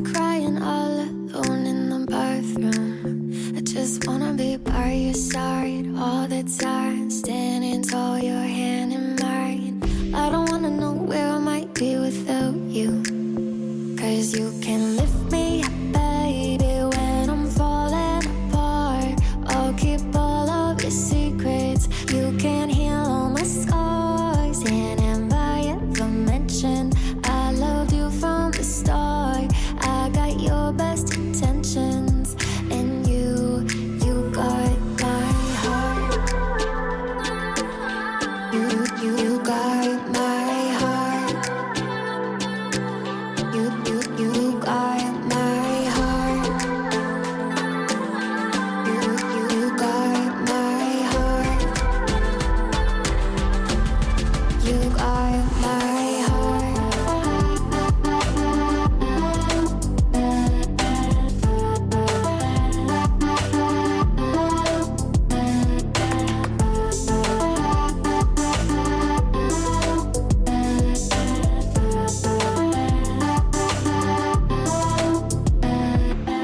start crying all alone in the bathroom. I just wanna be by your side all the time, standing tall, your hand in mine. I don't wanna know where I might be without you, 'cause you can lift me up, baby, when I'm falling apart. I'll keep all of your secrets. You can heal all my scars, and if I ever mention I loved you from the start, I got your best intentions, and you got my heart. You got my heart. You got my heart. You got my heart. You got my heart.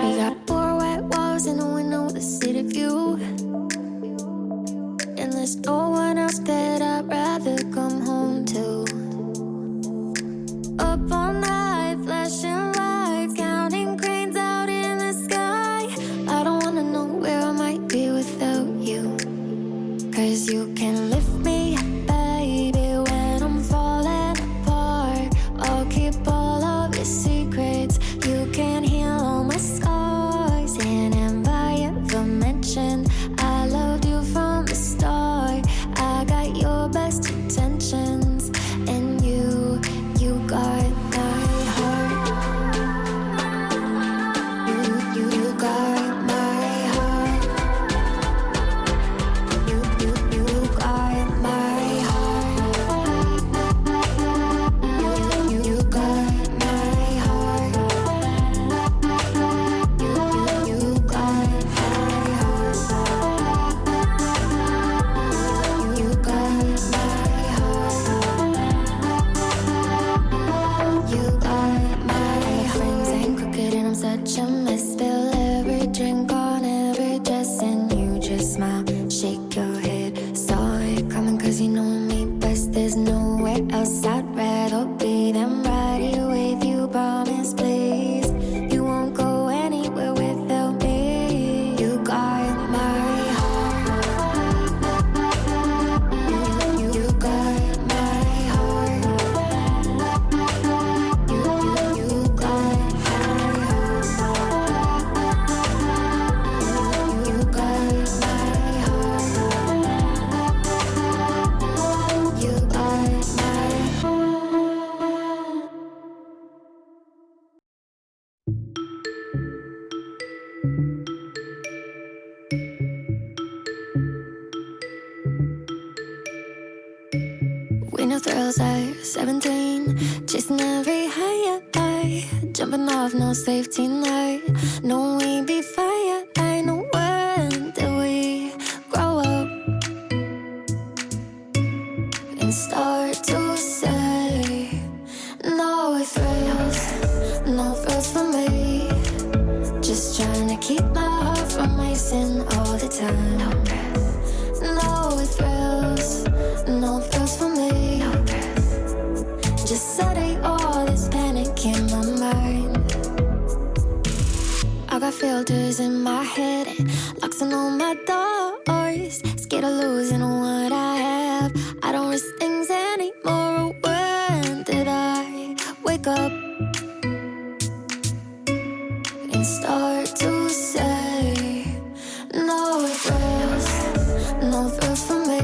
We got 4 white walls and a window with a city view, and there's no one else that I'd rather come home to. Up all night, flashing lights, counting cranes out in the sky. I don't wanna know where I might be without you, 'cause you can lift me up, baby, when I'm falling apart. I'll keep all of your secrets. You can heal all my scars, and if I ever mention I loved you from the start, I got your best intentions, and you got my heart. You got my heart. You got my heart. You got my heart. You got my heart. You got my heart. You got my friends ain't crooked and I'm such a mess. Spill every drink on every dress, and you just smile, shake your head. Saw it coming 'cause you know me best. There's nowhere else I'd rather be than right here with you. Promise, please, you won't go anywhere without me. You got my heart. You got my heart. You got my heart. You got my heart. You got my heart. We know thrills at 17, chasing every high, jumping off, no safety net. No, we be fire. I know when did we grow up and start to say no thrills for me. Just trying to keep my heart from racing all the time. No thrills for me. Just setting all this panic in my mind. I got filters in my head, locks on all my doors. Scared of losing what I have. I don't risk things anymore. When did I wake up and start to say no thrills for me?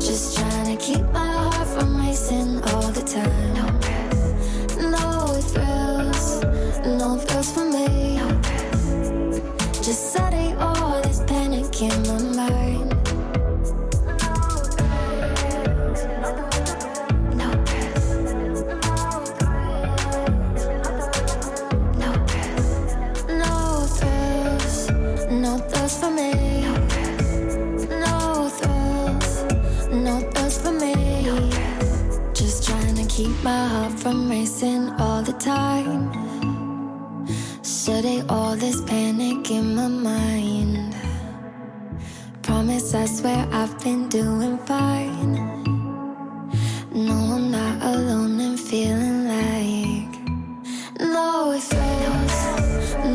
Just trying to keep my heart from racing all the time. No thrills for me. Just setting all this panic in my mind. No thrills for me. No thrills for me. Just trying to keep my heart from racing all the time. Yesterday, all this panic in my mind. Promise, I swear I've been doing fine. No, I'm not alone and feeling like no thrills,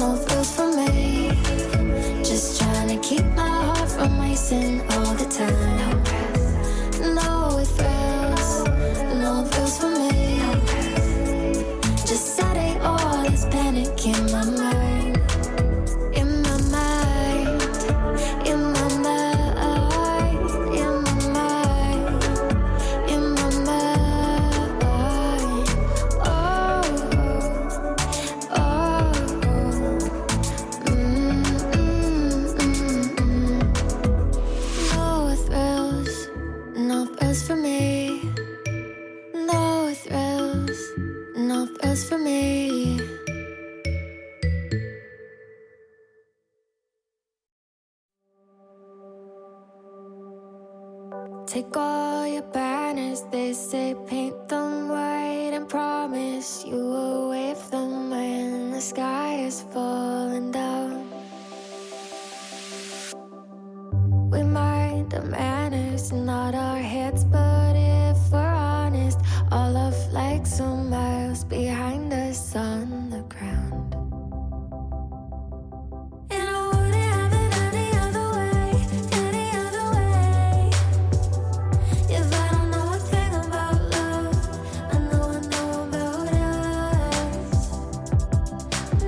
no thrills for me. Just trying to keep my heart from racing all the time. No thrills, no thrills for me. Just Saturday, all this panic in my mind. In my mind, in my mind, in my mind, in my mind. Oh, oh, No thrills, no thrills for me. No thrills, no thrills for me. Take all your banners, they say paint them white, and promise you will wave them when the sky is falling down. We mind our manners, not our heads, but if we're honest, all our flags are miles behind us on the ground. And I wouldn't have it any other way, any other way. If I don't know a thing about love, I know about us.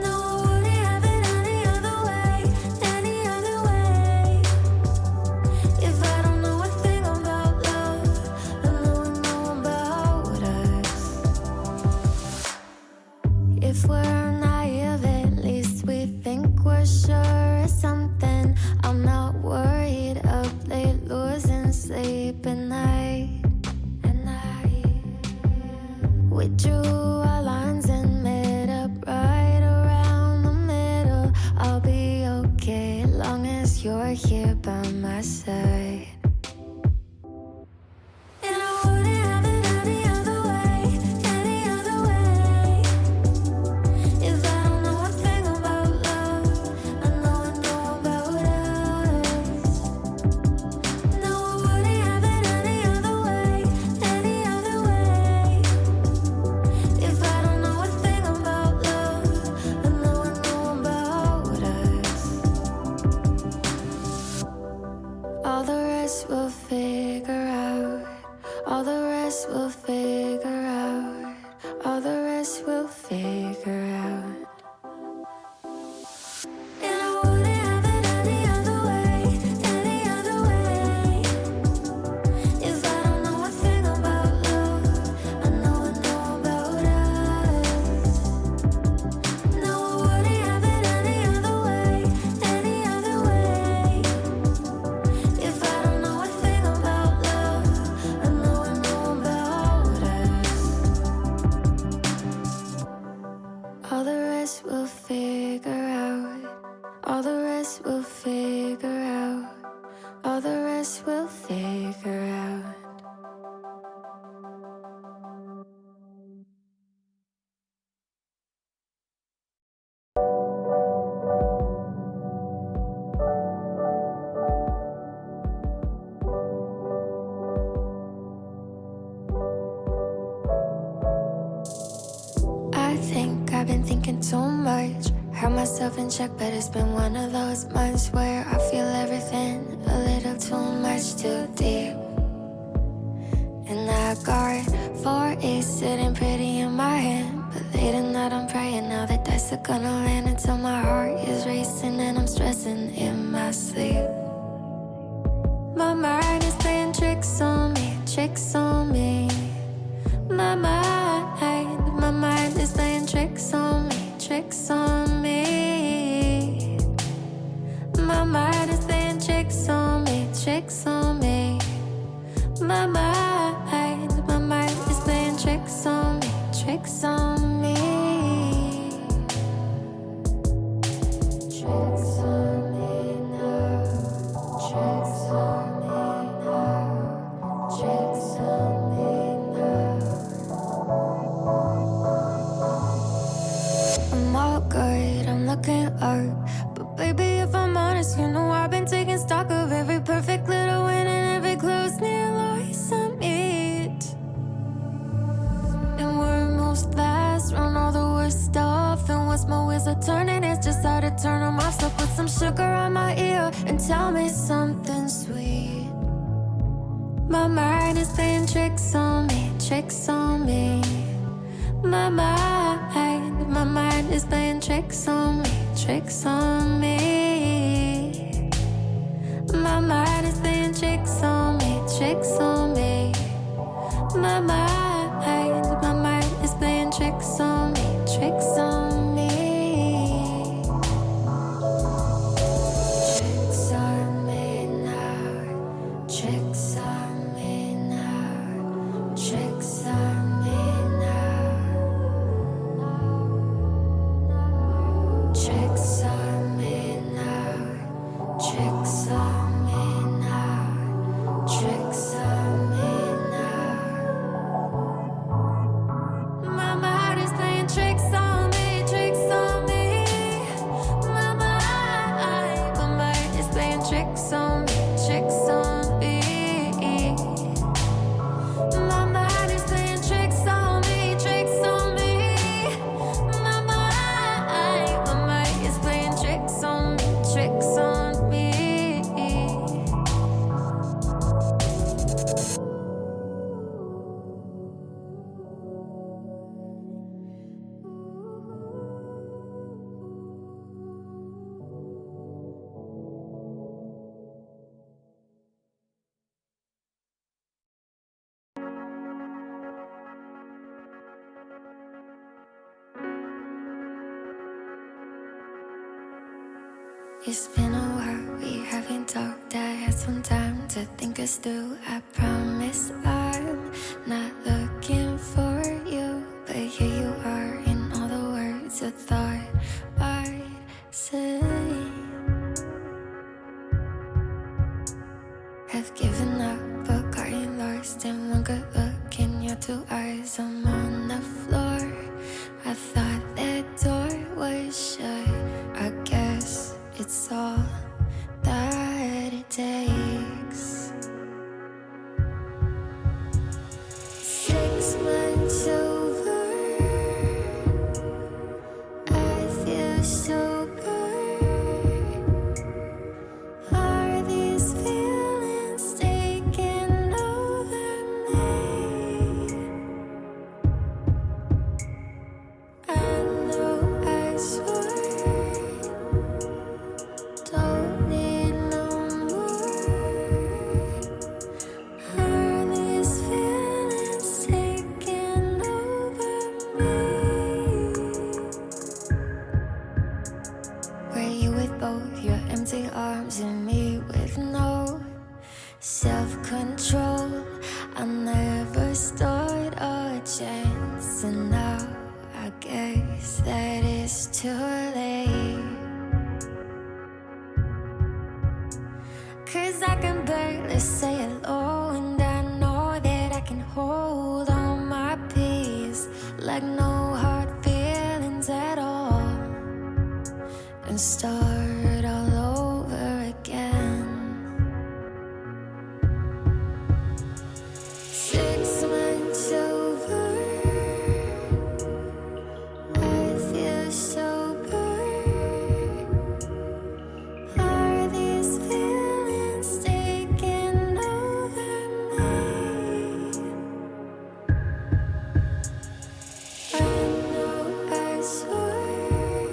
No, I wouldn't have it any other way, any other way. If I don't know a thing about love, I know about us. If we're naive, at least we think we're sure of something. I'm not worried up late, losing sleep at night. We drew our lines and met up right around the middle. I'll be okay as long as you're here by my side. And I wouldn't have it any other way, any other way. If I don't know a thing about love, I know about us. No, I wouldn't have it any other way, any other way. If I don't know a thing about love, I know about us. All the rest we'll figure out. All the rest we'll figure out. All the rest we'll figure out. And I wouldn't have it any other way, any other way. If I don't know a thing about love, I know about us. No, I wouldn't have it any other way, any other way. If I don't know a thing about love, I know about us. All the rest we'll figure out. All the rest we'll figure out. All the rest we'll figure out. I think I've been thinking too much. Hurt myself in check, but it's been one of those months where I feel everything a little too much, too deep. And I got 4 A's sitting pretty in my hand, but late at night I'm praying now the dice are gonna land until my heart is racing and I'm stressing in my sleep. My mind is playing tricks on me, tricks on me. My mind is playing tricks on me, tricks on me. My mind is playing tricks on me, tricks on me. My mind is playing tricks on me, tricks on me. Tricks on me now, tricks on me now, tricks on me now. I'm all good, I'm art. But baby, if I'm honest, you know I've been taking stock of every perfect little win and every close near loss I meet. And we're most fast, run all the worst stuff. And once my wheels are turning, it's just how to turn them off. So put some sugar on my ear and tell me something sweet. My mind is playing tricks on me, tricks on me. My mind is playing tricks on me, tricks on me. My mind is playing tricks on me, tricks on me. My mind is playing tricks on me, tricks on me. Tricks on me now, tricks on me now, tricks on me now. Tricks on me now, tricks on me now, tricks on me now. My mind is playing tricks on me, tricks on me. My mind is playing tricks on me, tricks on me. My mind is playing tricks on me, tricks on me. My mind is playing tricks on me, tricks on me. It's been a while, we haven't talked. I had some time to think us through. I promise I'm not looking for you, but here you are in all the words I thought I'd say. Have given up, but gotten lost in one good look in your two eyes. I'm on the floor. I thought that door was shut. I guess it's all that it takes. 6 months over, I feel so good. Are these feelings taking over me? I know I swore don't need no more. Are these feelings taking over me? Were you with both your empty arms and me with no self-control? I never stood a chance, and now I guess that it's too late. 'Cause I can barely say hello, and I know that I can hold on my peace like no hard feelings at all, and start all over again. 6 months over, I feel so good. Are these feelings taking over me? I know I swore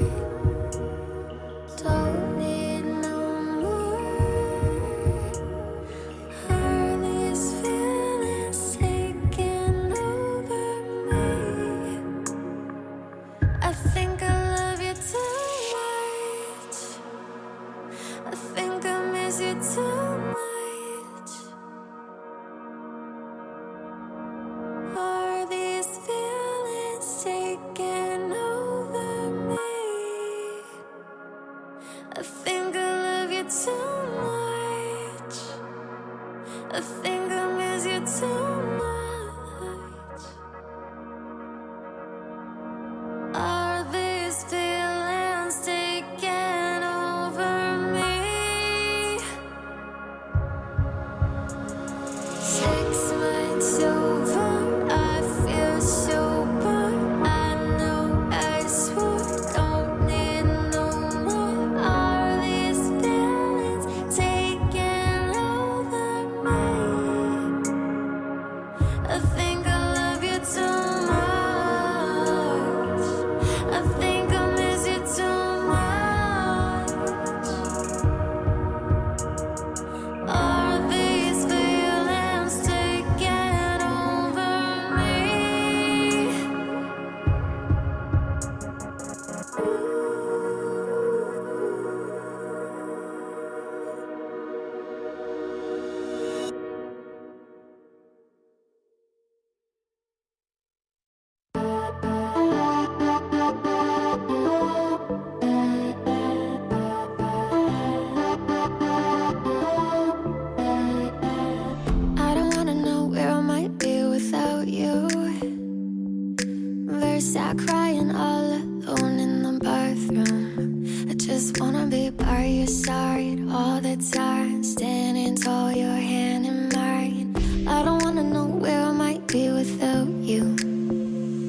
we're sat crying all alone in the bathroom. I just wanna be by your side all the time, standing tall, your hand in mine. I don't wanna know where I might be without you,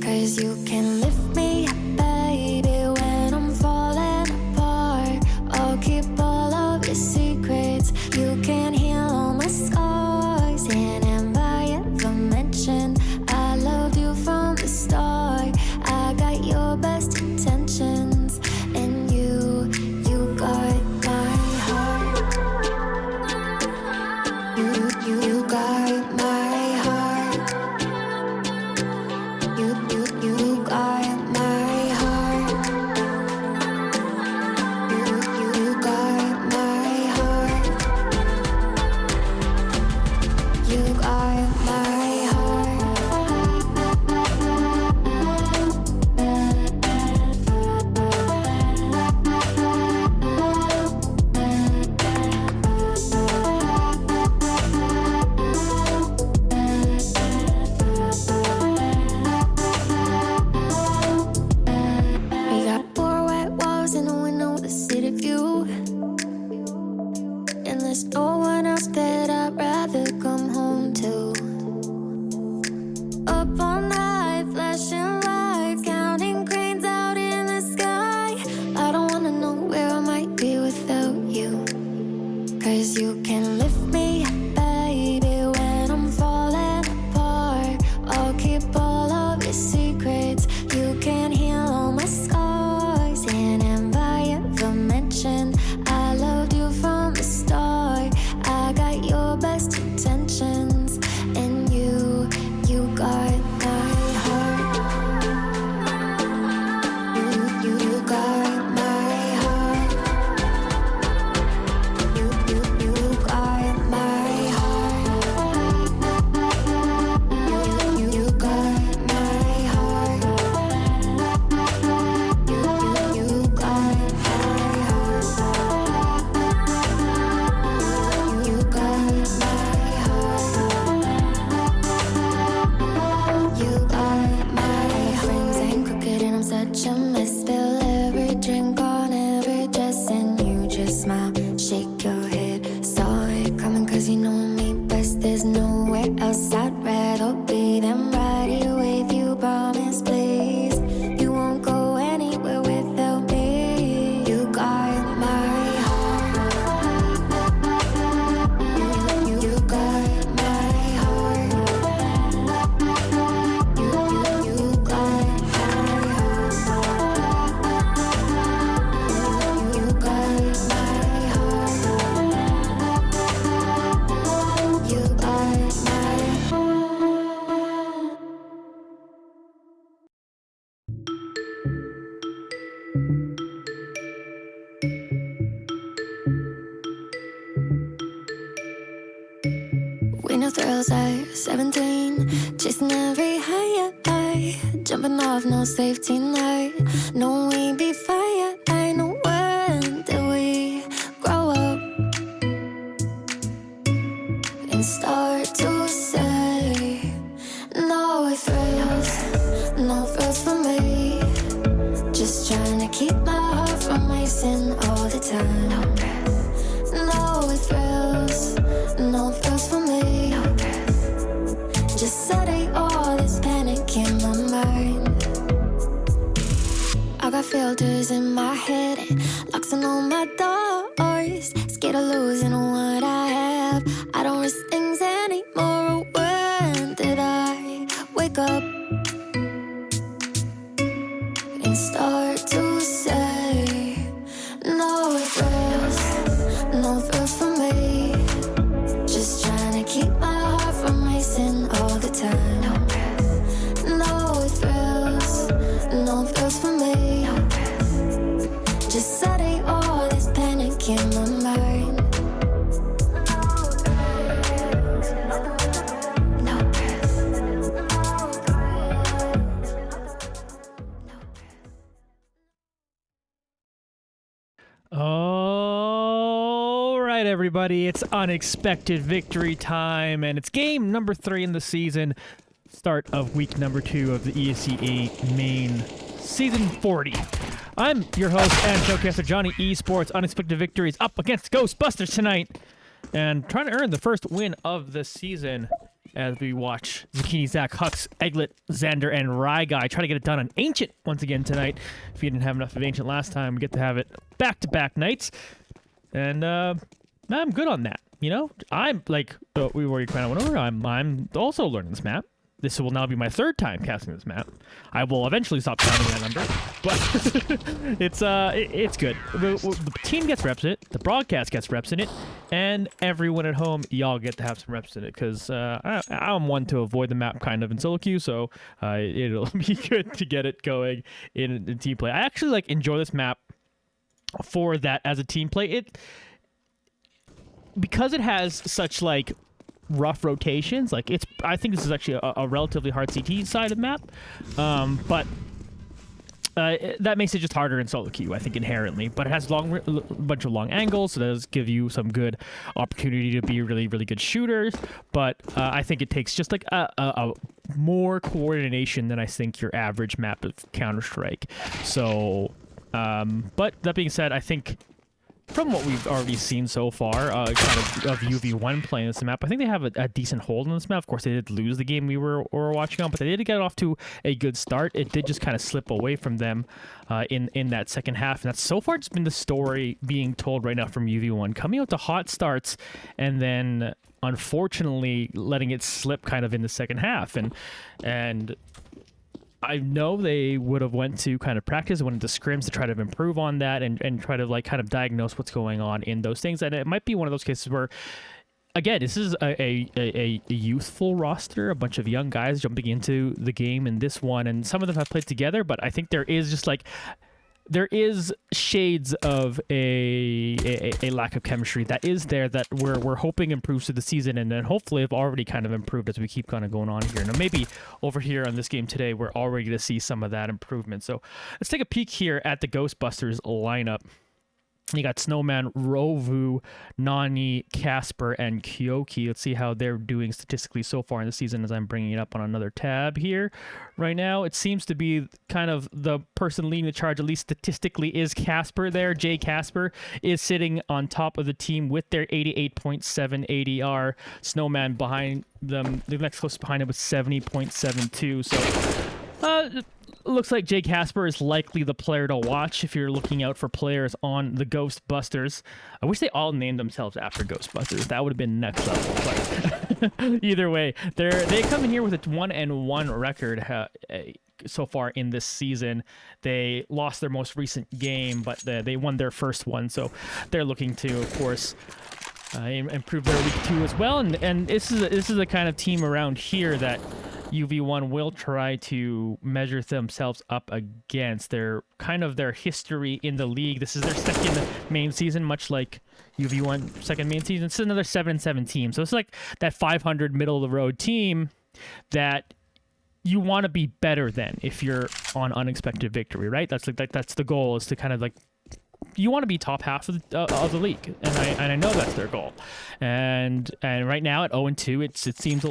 'cause you can lift me up, baby, when I'm falling apart. I'll keep all of your secrets. You can heal all my scars. And have I ever mentioned I loved you from the start? I got your best intentions, and you got my heart. You got my heart. You got my heart. You got my heart. You got my heart. We got four white walls and a window with a city view, and there's no one else that I'd rather come home to. Up all night, flashing lights, counting cranes out in the sky. I don't wanna know where I might be without you, 'cause you can lift me up, baby, when I'm falling apart. I'll keep all of your secrets. You can heal all my scars. And have I ever mentioned I loved you from the start? I got your best intentions, and you got my heart. You got my heart. You got my heart. You got my heart. You got my heart. You got my heart. You got my frames ain't crooked and I'm such a mess. Spill every drink on every dress and you just smile, shake your head. Saw it coming 'cause you know me best. There's nowhere else I'd rather be than right here with you. Promise, please, you won't go anywhere without me. You got my heart. You got my heart. You got my heart. You got my heart. You got my heart. We know thrills at 17, chasing every high, jumping off, no safety net. No, we be fire. I know when did we grow up and start to say no thrills, no thrills for me. Just trying to keep my heart from racing all the time. No thrills, no thrills for me. Just setting all this panic in my mind. I got filters in my head and locks on all my doors. Scared of losing what I have. I don't risk things anymore. When did I wake up and start to say no thrills, no thrills for me. Just trying to keep my heart from racing all the time. No thrills, no thrills for me. Just setting all this panic in my mind. All right, everybody, it's unexpected victory time, and it's game number 3 in the season. start of week number 2 of the ESEA main season 40. I'm your host and showcaster, Johnny Esports. Unexpected victories up against GhostBusters tonight, and trying to earn the first win of the season as we watch Zucchini, Zach, Hux, Egglet, Xander, and Ryguy try to get it done on Ancient once again tonight. If you didn't have enough of Ancient last time, we get to have it back-to-back nights, and I'm good on that. You know, I'm like, we already kind of went over. I'm also learning this map. This will now be my 3rd time casting this map. I will eventually stop counting that number, but it's good. The team gets reps in it, the broadcast gets reps in it, and everyone at home, y'all get to have some reps in it, because I'm one to avoid the map kind of in solo queue, so it'll be good to get it going in team play. I actually enjoy this map for that as a team play. Because it has such rough rotations, I think this is actually a relatively hard CT side of the map, but that makes it just harder in solo queue, I think, inherently. But it has a bunch of long angles, so it does give you some good opportunity to be really, really good shooters. But I think it takes just a more coordination than I think your average map of Counter-Strike. So, but that being said, I think from what we've already seen so far, kind of UV1 playing this map, I think they have a decent hold on this map. Of course, they did lose the game we were watching on, but they did get off to a good start. It did just kind of slip away from them in that second half, and that's so far just been the story being told right now from UV1, coming out to hot starts, and then unfortunately letting it slip kind of in the second half, and I know they would have went to kind of practice, went into scrims to try to improve on that and try to kind of diagnose what's going on in those things. And it might be one of those cases where, again, this is a youthful roster, a bunch of young guys jumping into the game in this one, and some of them have played together, but I think there is just there is shades of a lack of chemistry that is there that we're hoping improves through the season, and then hopefully have already kind of improved as we keep kind of going on here. Now maybe over here on this game today, we're already going to see some of that improvement. So let's take a peek here at the GhostBusters lineup. You got Snowman, Rovu, Nani, Casper, and Kyoki. Let's see how they're doing statistically so far in the season as I'm bringing it up on another tab here. Right now, it seems to be kind of the person leading the charge, at least statistically, is Casper there. Jay Casper is sitting on top of the team with their 88.7 ADR. Snowman behind them, the next closest behind him was 70.72. So, looks like Jay Casper is likely the player to watch if you're looking out for players on the GhostBusters. I wish they all named themselves after GhostBusters. That would have been next level. But either way, they come in here with a 1-1 record so far in this season. They lost their most recent game, but they won their first one. So they're looking to, of course, improve their week 2 as well. And this is a kind of team around here that UV1 will try to measure themselves up against. Their history in the league. This is their second main season, much like UV1 second main season. It's another 7-7 team. So it's like that 500 middle of the road team that you want to be better than if you're on unexpected victory, right? That's the goal, is to kind of you want to be top half of the league, and I know that's their goal. And right now at 0-2, it seems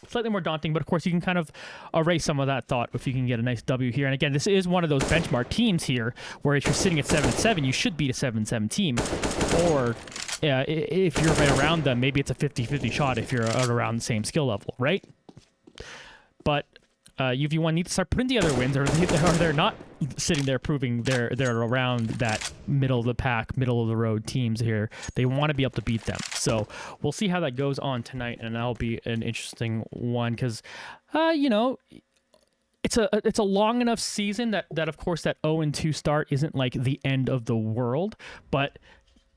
slightly more daunting, but of course you can kind of erase some of that thought if you can get a nice W here. And again, this is one of those benchmark teams here where if you're sitting at 7-7, you should beat a 7-7 team, or if you're right around them, maybe it's a 50-50 shot if you're around the same skill level, right? But UV1 needs to start putting together wins, or they're not sitting there proving they're around that middle of the pack, middle of the road teams here. They want to be able to beat them. So we'll see how that goes on tonight, and that'll be an interesting one because, it's a long enough season that of course that 0-2 start isn't like the end of the world, but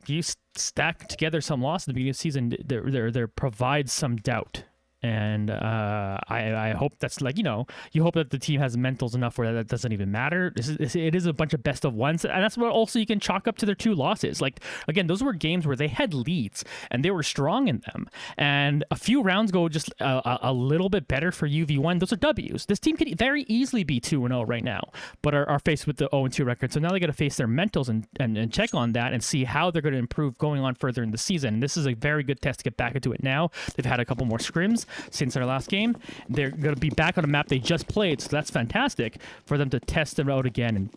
you stack together some losses at the beginning of the season, there provides some doubt. And I hope that's you hope that the team has mentals enough where that doesn't even matter. It is a bunch of best of ones, and that's what also you can chalk up to their 2 losses. Again, those were games where they had leads and they were strong in them, and a few rounds go just a little bit better for UV1. Those are W's. This team could very easily be 2-0 right now, but are faced with the 0-2 record. So now they got to face their mentals and check on that and see how they're going to improve going on further in the season. And this is a very good test to get back into it now. They've had a couple more scrims. since our last game. They're going to be back on a map they just played, so that's fantastic for them to test them out again. And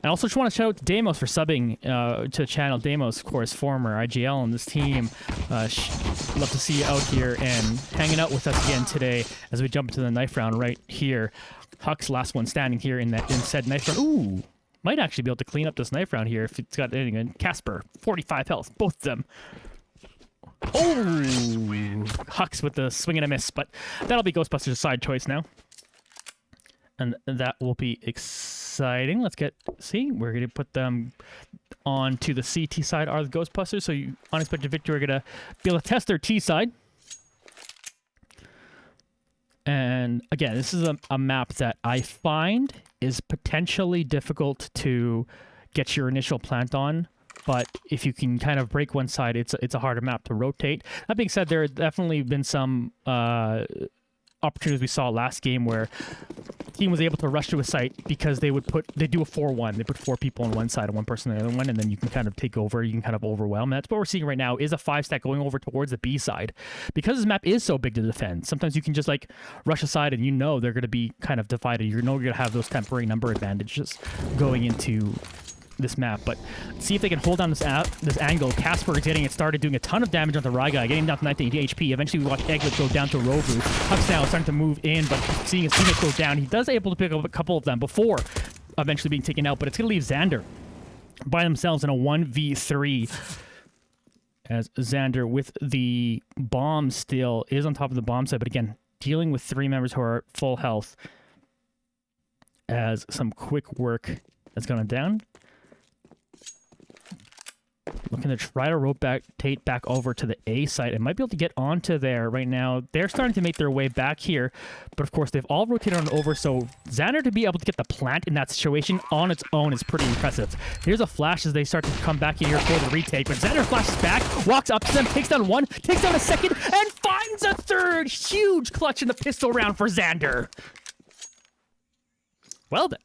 I also just want to shout out to Damos for subbing to the channel. Damos, of course, former IGL on this team. Love to see you out here and hanging out with us again today as we jump into the knife round right here. Huck's last one standing here in said knife round. Ooh, might actually be able to clean up this knife round here if it's got anything. And Casper, 45 health, both of them. Oh, Huck's with the swing and a miss, but that'll be Ghostbusters' side choice now. And that will be exciting. Let's see, we're going to put them onto the CT side are the Ghostbusters, so you Unexpected Victory are going to be able to test their T side. And again, this is a map that I find is potentially difficult to get your initial plant on. But if you can kind of break one side, it's a harder map to rotate. That being said, there have definitely been some opportunities we saw last game where the team was able to rush to a site because they do a 4-1. They put 4 people on one side and 1 person on the other one, and then you can kind of take over. You can kind of overwhelm. And that's what we're seeing right now is a 5-stack going over towards the B side. Because this map is so big to defend, sometimes you can just like rush aside and you know they're going to be kind of divided. You know you're going to have those temporary number advantages going into this map, but see if they can hold down this angle. Casper is getting it started, doing a ton of damage on the Rye guy, getting down to 19 HP. Eventually, we watch Egglet go down to Rovu. Huck's now starting to move in, but seeing his teammates go down, he does able to pick up a couple of them before eventually being taken out, but it's going to leave Xander by themselves in a 1v3 as Xander with the bomb still is on top of the bomb side, but again, dealing with 3 members who are at full health as some quick work has gone down. Looking to try to rotate back over to the A site and might be able to get onto there right now. They're starting to make their way back here, but of course they've all rotated on over, so Xander to be able to get the plant in that situation on its own is pretty impressive. Here's a flash as they start to come back in here for the retake, but Xander flashes back, walks up to them, takes down 1, takes down a 2nd, and finds a 3rd! Huge clutch in the pistol round for Xander. Well then,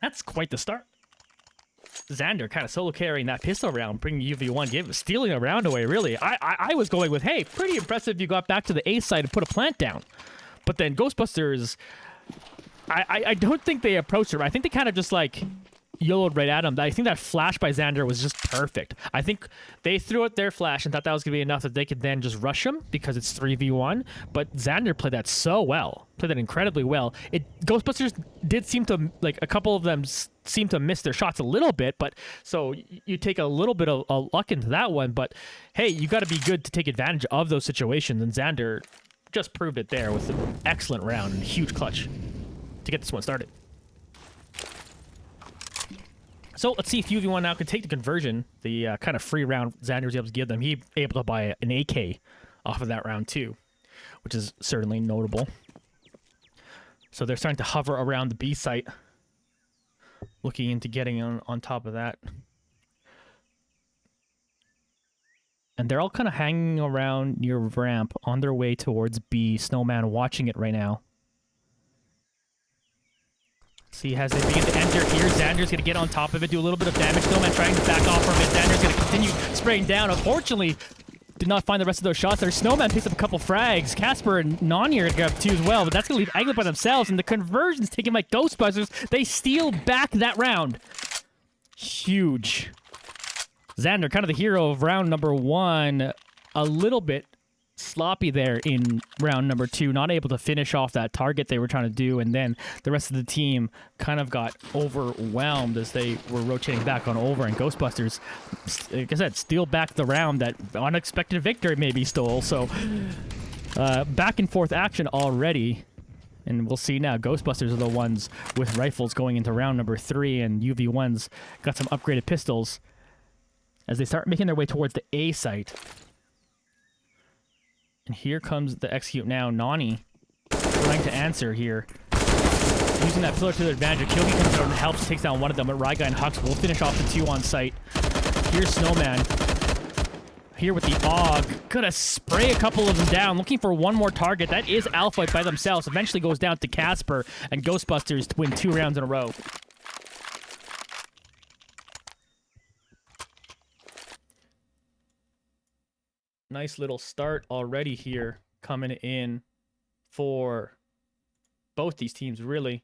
that's quite the start. Xander kind of solo carrying that pistol round, bringing UV1, stealing a round away, really. I was going with, hey, pretty impressive you got back to the A side and put a plant down. But then Ghostbusters, I don't think they approached her. I think they kind of just like YOLO'd right at him. I think that flash by Xander was just perfect. I think they threw out their flash and thought that was going to be enough that they could then just rush him because it's 3v1. But Xander played that so well. Played that incredibly well. Ghostbusters did seem to, like, a couple of them seem to miss their shots a little bit, but so you take a little bit of luck into that one. But hey, you got to be good to take advantage of those situations, and Xander just proved it there with an excellent round and huge clutch to get this one started. So let's see if UV1 now can take the conversion, the kind of free round Xander was able to give them. He able to buy an AK off of that round too, which is certainly notable. So they're starting to hover around the B site, looking into getting on top of that. And they're all kind of hanging around near ramp on their way towards B. Snowman watching it right now. See, as they begin to enter here, Xander's going to get on top of it, do a little bit of damage. Snowman trying to back off from it. Xander's going to continue spraying down. Unfortunately, did not find the rest of those shots there. Snowman picks up a couple frags. Casper and Nani are going to grab 2 as well, but that's going to leave Egglet by themselves, and the conversion's taken by Ghostbusters. They steal back that round. Huge. Xander, kind of the hero of round number 1, a little bit sloppy there in round number 2, not able to finish off that target they were trying to do, and then the rest of the team kind of got overwhelmed as they were rotating back on over, and Ghostbusters, like I said, steal back the round that Unexpected Victory maybe stole. So back and forth action already, and we'll see now. Ghostbusters are the ones with rifles going into round number 3, and UV1's got some upgraded pistols as they start making their way towards the A site. And here comes the execute now. Nani trying to answer here. Using that pillar to their advantage. Kilby comes out and helps, takes down one of them, but Ryguy and Hux will finish off the 2 on site. Here's Snowman. Here with the AUG. Gonna spray a couple of them down, looking for one more target. That is Alpha by themselves. Eventually goes down to Casper, and Ghostbusters to win 2 rounds in a row. Nice little start already here coming in for both these teams, really.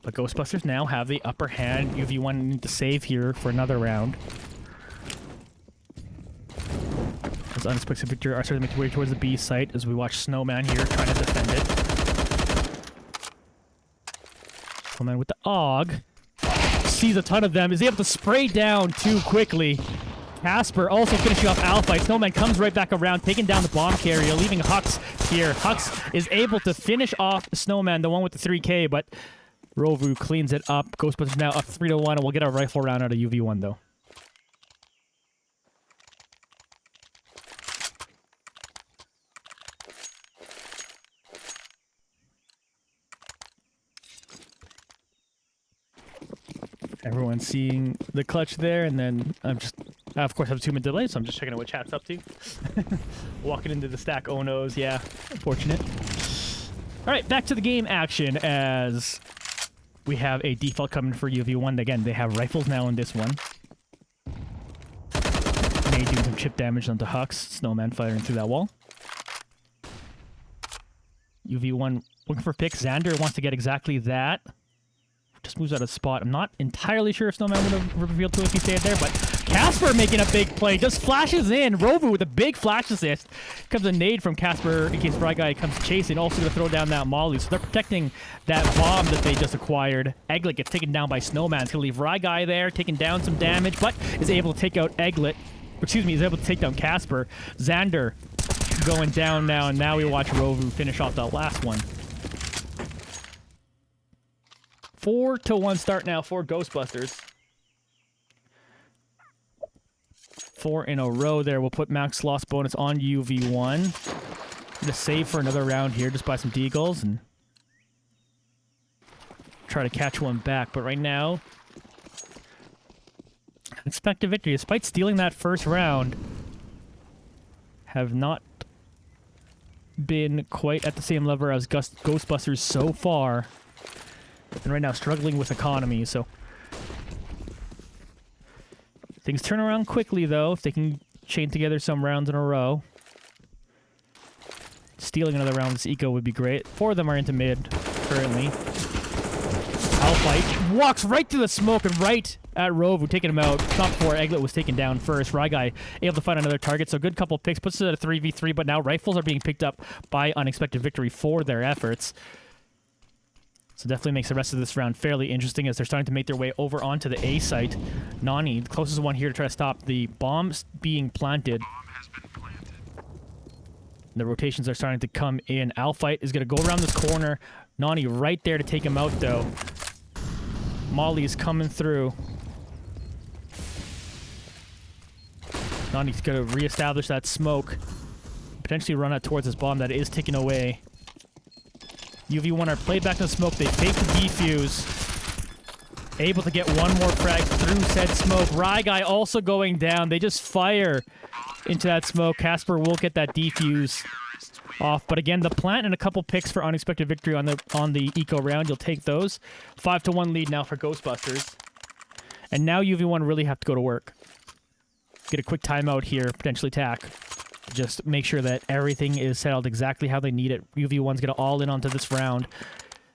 But GhostBusters now have the upper hand. UV1 need to save here for another round. As Unexpected Victory are starting to make their way towards the B site as we watch Snowman here trying to defend it. Snowman with the AUG. Sees a ton of them, is able to spray down too quickly. Casper also finishing off Alpha. Snowman comes right back around, taking down the bomb carrier, leaving Hux here. Hux is able to finish off Snowman, the one with the 3K, but Rovu cleans it up. GhostBusters now up 3-1, and we'll get a rifle round out of UV1, though. Everyone's seeing the clutch there, and then I'm just... I, of course, have a 2-minute delay, so I'm just checking out what chat's up to. Walking into the stack. Oh, no's. Yeah, unfortunate. All right, back to the game action as we have a default coming for UV1. Again, they have rifles now in this one. May doing some chip damage onto Hux. Snowman firing through that wall. UV1 looking for picks. Xander wants to get exactly that. Just moves out of spot. I'm not entirely sure if Snowman would have revealed to if he stayed there, but Casper making a big play. Just flashes in. Rovu with a big flash assist. Comes a nade from Casper in case Fry Guy comes chasing. Also going to throw down that Molly. So they're protecting that bomb that they just acquired. Egglet gets taken down by Snowman. It's going to leave Fry Guy there, taking down some damage, but is able to take out Egglet. Excuse me, is able to take down Casper. Xander going down now, and now we watch Rovu finish off that last one. 4-1 start now for GhostBusters. 4 in a row there. We'll put max loss bonus on UV1. Gonna save for another round here, just buy some deagles and try to catch one back. But right now, Unexpected Victory, despite stealing that first round, have not been quite at the same level as GhostBusters so far. And right now struggling with economy, so things turn around quickly though if they can chain together some rounds in a row. Stealing another round with this eco would be great. 4 of them are into mid currently. Alpha walks right through the smoke and right at Rovu, taking him out. Not before Egglet was taken down first. Rye Guy able to find another target, so good couple picks. Puts it at a 3v3, but now rifles are being picked up by Unexpected Victory for their efforts. So definitely makes the rest of this round fairly interesting as they're starting to make their way over onto the A site. Nani, the closest one here to try to stop the bombs being planted. The rotations are starting to come in. Alpha is going to go around this corner. Nani right there to take him out, though. Molly is coming through. Nani's going to reestablish that smoke. Potentially run out towards this bomb that is taken away. UV1 are played back in the smoke. They fake the defuse. Able to get one more frag through said smoke. Rye Guy also going down. They just fire into that smoke. Casper will get that defuse off. But again, the plant and a couple picks for Unexpected Victory on the eco round. You'll take those. 5-1 lead now for GhostBusters. And now UV1 really have to go to work. Get a quick timeout here. Potentially tack. Just make sure that everything is settled exactly how they need it. UV1's going to all in onto this round.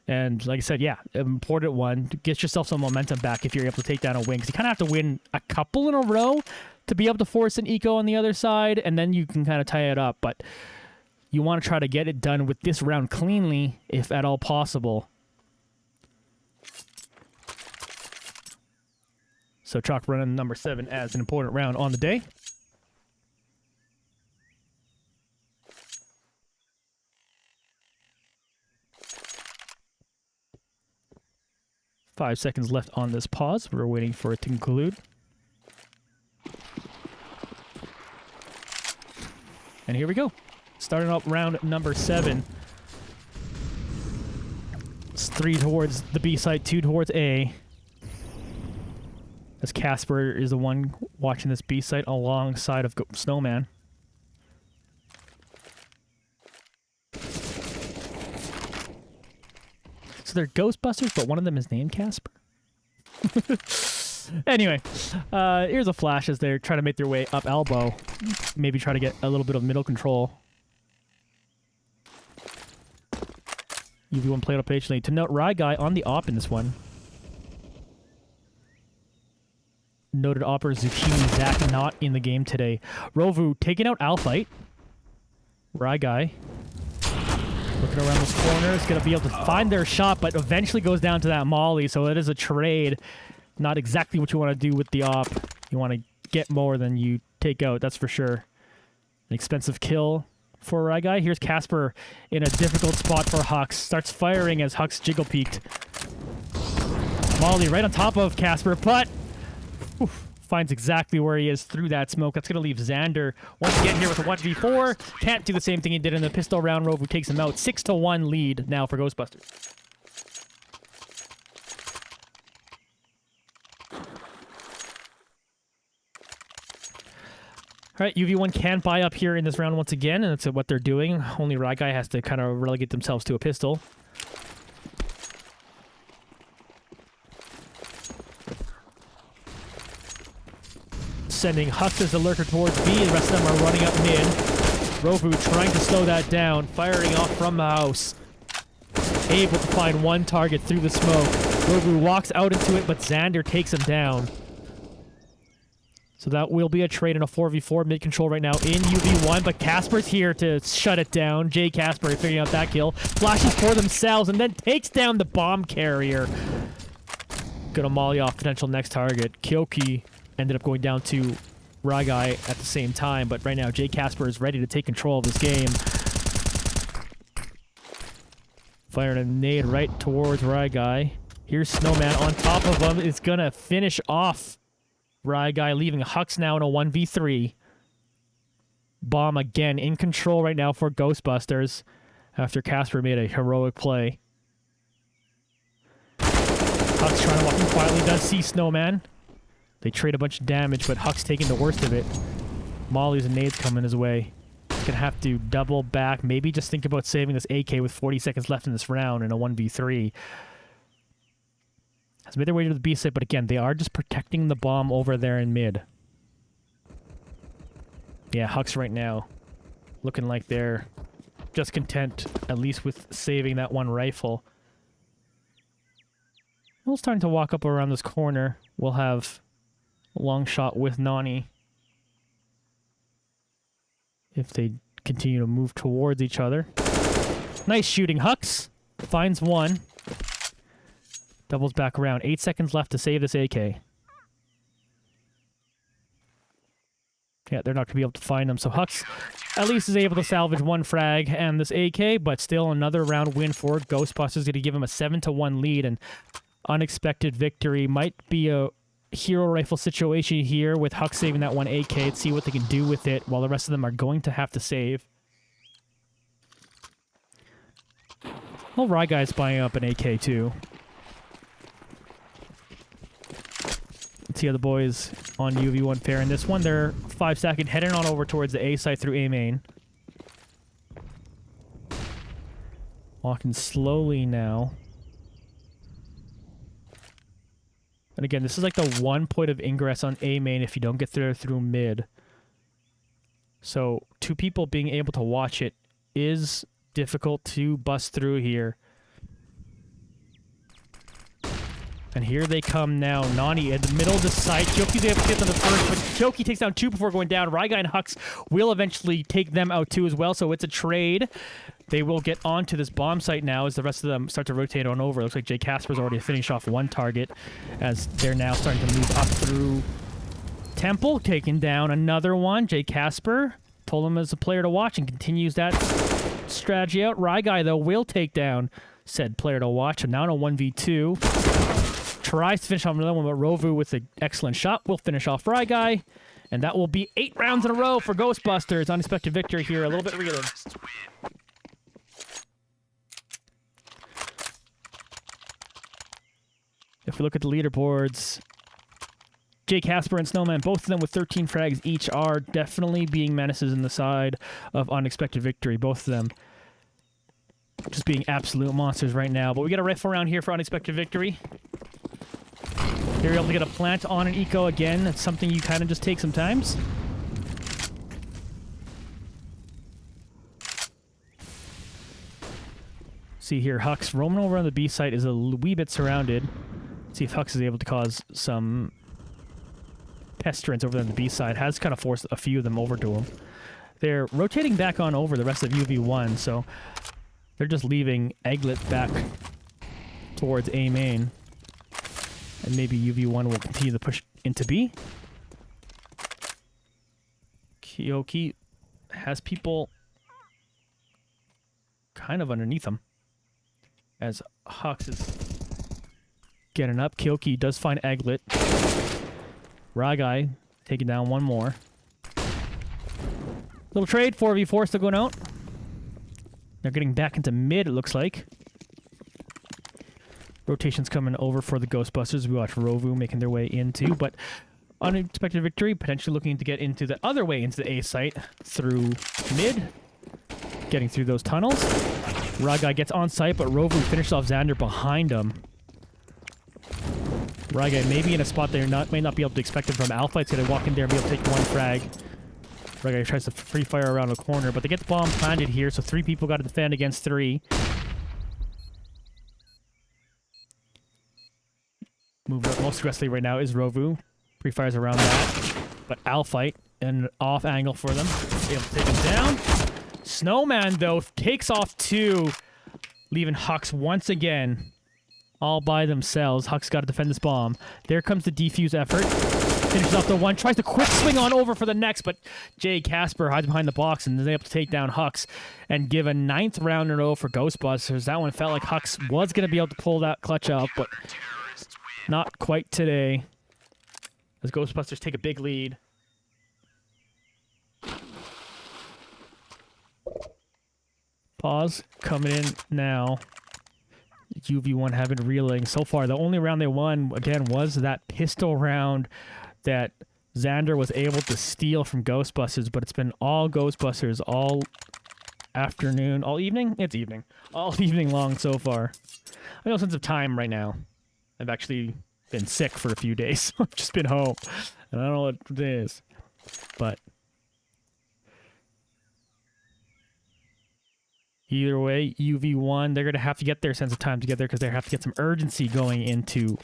And like I said, yeah, an important one. Get yourself some momentum back if you're able to take down a win. Because you kind of have to win a couple in a row to be able to force an eco on the other side. And then you can kind of tie it up. But you want to try to get it done with this round cleanly, if at all possible. So chalk running number 7 as an important round on the day. Five seconds left on this pause. We're waiting for it to conclude. And here we go. Starting up round number 7. It's 3 towards the B site, 2 towards A. As Casper is the one watching this B site alongside of Snowman. So they're GhostBusters, but one of them is named Casper. Anyway, here's a flash as they're trying to make their way up elbow. Maybe try to get a little bit of middle control. UV1 played up patiently. To note, Rye Guy on the op in this one. Noted opper Zucchini Zach not in the game today. Rovu taking out Alphite. Rye Guy looking around this corner. Is going to be able to find their shot, but eventually goes down to that molly. So it is a trade. Not exactly what you want to do with the op. You want to get more than you take out, that's for sure. An expensive kill for Rye Guy. Here's Casper in a difficult spot for Hux. Starts firing as Hux jiggle peeked. Molly right on top of Casper, but finds exactly where he is through that smoke. That's going to leave Xander once again here with a 1v4. Can't do the same thing he did in the pistol round. Rovu takes him out. 6-1 lead now for Ghostbusters. All right, UV1 can buy up here in this round once again, and that's what they're doing. Only Rye Guy has to kind of relegate themselves to a pistol. Sending Hux as the lurker towards B. The rest of them are running up mid. Rovu trying to slow that down, firing off from the house. Able to find one target through the smoke. Rovu walks out into it, but Xander takes him down. So that will be a trade in a 4v4 mid-control right now in UV1, but Casper's here to shut it down. Jay Casper figuring out that kill. Flashes for themselves and then takes down the bomb carrier. Gonna molly off potential next target. Kyoki ended up going down to Rye Guy at the same time, but right now Jay Casper is ready to take control of this game. Firing a nade right towards Rye Guy. Here's Snowman on top of him. It's gonna finish off Rye Guy, leaving Hux now in a 1v3. Bomb again in control right now for Ghostbusters after Casper made a heroic play. Hux trying to walk in quietly, does see Snowman. They trade a bunch of damage, but Hux taking the worst of it. Mollies and nades coming his way. He's gonna have to double back, maybe just think about saving this AK with 40 seconds left in this round in a 1v3. Has made their way to the B site, but again, they are just protecting the bomb over there in mid. Yeah, Hux right now looking like they're just content, at least with saving that one rifle. We're starting to walk up around this corner. We'll have a long shot with Nani. If they continue to move towards each other. Nice shooting. Hux finds one. Doubles back around. 8 seconds left to save this AK. Yeah, they're not going to be able to find them. So Hux at least is able to salvage one frag and this AK, but still another round win for Ghostbusters. Going to give him a 7-1 lead, and unexpected victory. Might be a hero rifle situation here with Hux saving that one AK. Let's see what they can do with it while the rest of them are going to have to save. Well, Rye Guy's buying up an AK too. Let's see how the boys on UV1 fare in this one. They're 5-second heading on over towards the A site through A main. Walking slowly now. And again, this is like the one point of ingress on A main if you don't get there through mid. So 2 people being able to watch it is difficult to bust through here. And here they come now. Nani in the middle of the site. Kyoki's able to get them the first, but Kyoki takes down 2 before going down. Rye Guy and Hux will eventually take them out too as well, so it's a trade. They will get onto this bomb site now as the rest of them start to rotate on over. It looks like Jay Casper's already finished off one target as they're now starting to move up through Temple, taking down another one. Jay Casper told him as a player to watch and continues that strategy out. Rye Guy, though, will take down said player to watch, and now in a 1v2. Tries to finish off another one, but Rovu with an excellent shot will finish off Rye Guy. And that will be 8 rounds in a row for Ghostbusters. Unexpected victory here, a little bit reeling. If we look at the leaderboards, Jay Casper and Snowman, both of them with 13 frags each, are definitely being menaces in the side of Unexpected Victory. Both of them just being absolute monsters right now. But we got a rifle round here for Unexpected Victory. You're able to get a plant on an eco again. That's something you kind of just take sometimes. See here, Hux roaming over on the B site is a wee bit surrounded. See if Hux is able to cause some pestilence over on the B side. Has kind of forced a few of them over to him. They're rotating back on over the rest of UV1, so they're just leaving Egglet back towards A main. And maybe UV1 will continue to push into B. Kyoki has people kind of underneath him. As Hux is getting up. Kyoki does find Egglet. Ragai taking down one more. Little trade, 4v4 still going out. They're getting back into mid, it looks like. Rotations coming over for the Ghostbusters. We watch Rovu making their way into, but unexpected victory, potentially looking to get into the other way into the A site through mid. Getting through those tunnels. Ragai gets on site, but Rovu finishes off Xander behind him. Ragai may be in a spot they may not be able to expect him from Alpha. It's going to walk in there and be able to take one frag. Ragai tries to free fire around the corner, but they get the bomb planted here, so 3 people got to defend against 3. Moving up most aggressively right now is Rovu. Pre-fires around that, but Alpha an off angle for them. Able to take him down. Snowman, though, takes off 2, leaving Hux once again all by themselves. Hux got to defend this bomb. There comes the defuse effort. Finishes off the one, tries to quick swing on over for the next, but Jay Casper hides behind the box and is able to take down Hux and give a 9th round in a row for Ghostbusters. That one felt like Hux was going to be able to pull that clutch out, but not quite today. As Ghostbusters take a big lead. Pause coming in now. UV1 have been reeling so far. The only round they won, again, was that pistol round that Xander was able to steal from Ghostbusters, but it's been all Ghostbusters all afternoon, all evening? It's evening. All evening long so far. I have no sense of time right now. I've actually been sick for a few days. I've just been home. And I don't know what it is. But either way, UV1, they're going to have to get their sense of time together because they have to get some urgency going into